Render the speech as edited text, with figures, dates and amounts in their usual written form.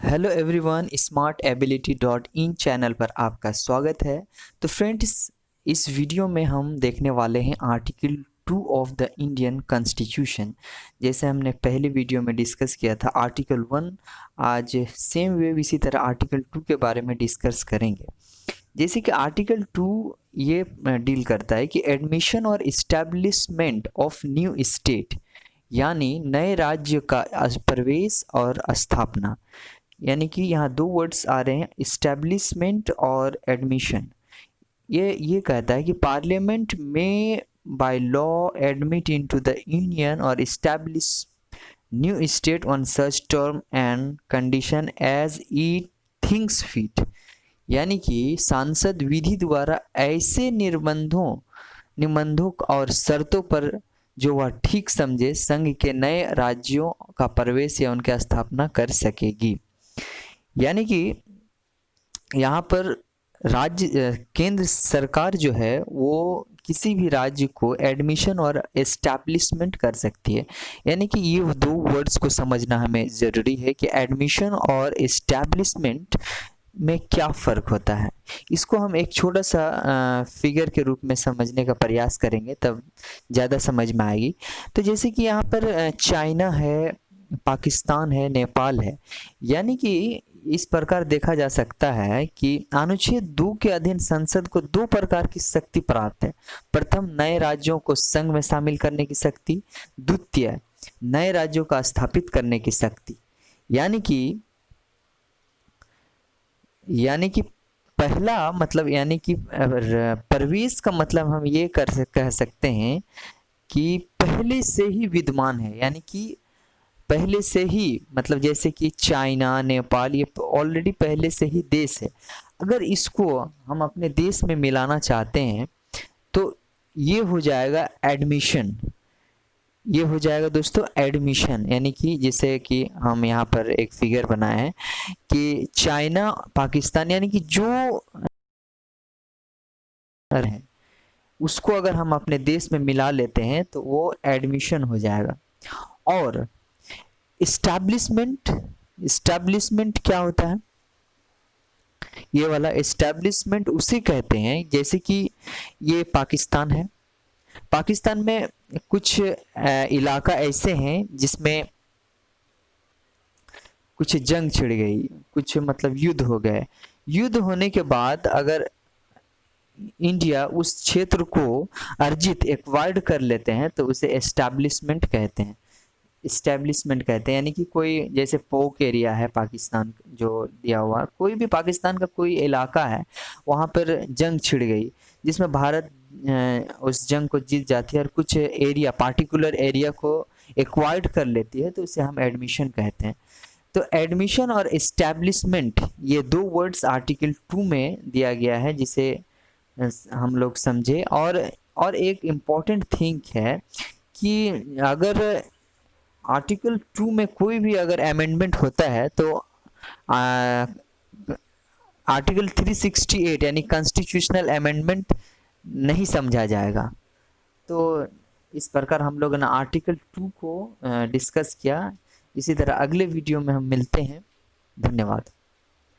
Hello everyone, smart ability dot in channel पर आपका स्वागत है। तो फ्रेंड्स, इस वीडियो में हम देखने वाले हैं article 2 of the Indian constitution. जैसे हमने पहले वीडियो में डिस्कस किया था आर्टिकल 1, आज सेम वे इसी तरह आर्टिकल 2 के बारे में डिस्कस करेंगे। जैसे कि आर्टिकल 2 ये डील करता है कि एडमिशन और इस्टेब्लिशमेंट ऑफ न्यू स्टेट, यानी नए राज्य का प्रवेश और स्थापना। यानी कि यहाँ दो वर्ड्स आ रहे हैं, इस्टेब्लिशमेंट और एडमिशन। ये कहता है कि पार्लियामेंट में by law admit into the union और establish new state on such term and condition as it thinks fit. यानी कि सांसद विधि द्वारा ऐसे निबंधों और शर्तों पर जो वह ठीक समझे संघ के नए राज्यों का प्रवेश या उनकी स्थापना कर सकेगी। यानी कि यहाँ पर केंद्र सरकार जो है वो किसी भी राज्य को एडमिशन और एस्टैब्लिशमेंट कर सकती है। यानी कि ये दो वर्ड्स को समझना हमें ज़रूरी है कि एडमिशन और एस्टैब्लिशमेंट में क्या फ़र्क होता है। इसको हम एक छोटा सा फिगर के रूप में समझने का प्रयास करेंगे, तब ज़्यादा समझ में आएगी। तो जैसे कि यहाँ पर चाइना है, पाकिस्तान है, नेपाल है। यानी कि इस प्रकार देखा जा सकता है कि अनुच्छेद 2 के अधीन संसद को दो प्रकार की शक्ति प्राप्त है। प्रथम, नए राज्यों को संघ में शामिल करने की शक्ति। द्वितीय, नए राज्यों का स्थापित करने की शक्ति। यानी कि पहला मतलब यानी कि प्रवेश का मतलब हम ये कह सकते हैं कि पहले से ही विद्यमान है। यानी कि पहले से ही मतलब जैसे कि चाइना, नेपाल, ये ऑलरेडी पहले से ही देश है। अगर इसको हम अपने देश में मिलाना चाहते हैं तो ये हो जाएगा एडमिशन। ये हो जाएगा दोस्तों एडमिशन। यानी कि जैसे कि हम यहाँ पर एक फिगर बनाए हैं कि चाइना, पाकिस्तान, यानी कि जो है उसको अगर हम अपने देश में मिला लेते हैं तो वो एडमिशन हो जाएगा। और इस्टेब्लिशमेंट क्या होता है? ये वाला इस्टेब्लिशमेंट उसे कहते हैं जैसे कि ये पाकिस्तान है। पाकिस्तान में कुछ इलाका ऐसे हैं जिसमें कुछ जंग छिड़ गई, कुछ मतलब युद्ध हो गए। युद्ध होने के बाद अगर इंडिया उस क्षेत्र को अर्जित एक्वायर्ड कर लेते हैं तो उसे एस्टैब्लिशमेंट कहते हैं। यानी कि कोई जैसे पोक एरिया है पाकिस्तान जो दिया हुआ, कोई भी पाकिस्तान का कोई इलाका है, वहाँ पर जंग छिड़ गई जिसमें भारत उस जंग को जीत जाती है और कुछ एरिया, पार्टिकुलर एरिया को एक्वायर्ड कर लेती है, तो उसे हम एडमिशन कहते हैं। तो एडमिशन और एस्टैब्लिशमेंट ये दो वर्ड्स आर्टिकल 2 में दिया गया है, जिसे हम लोग समझे। और एक इम्पॉर्टेंट थिंग है कि अगर आर्टिकल 2 में कोई भी अगर अमेंडमेंट होता है तो आर्टिकल 368 यानी कॉन्स्टिट्यूशनल अमेंडमेंट नहीं समझा जाएगा। तो इस प्रकार हम लोगों ने आर्टिकल 2 को डिस्कस किया। इसी तरह अगले वीडियो में हम मिलते हैं। धन्यवाद।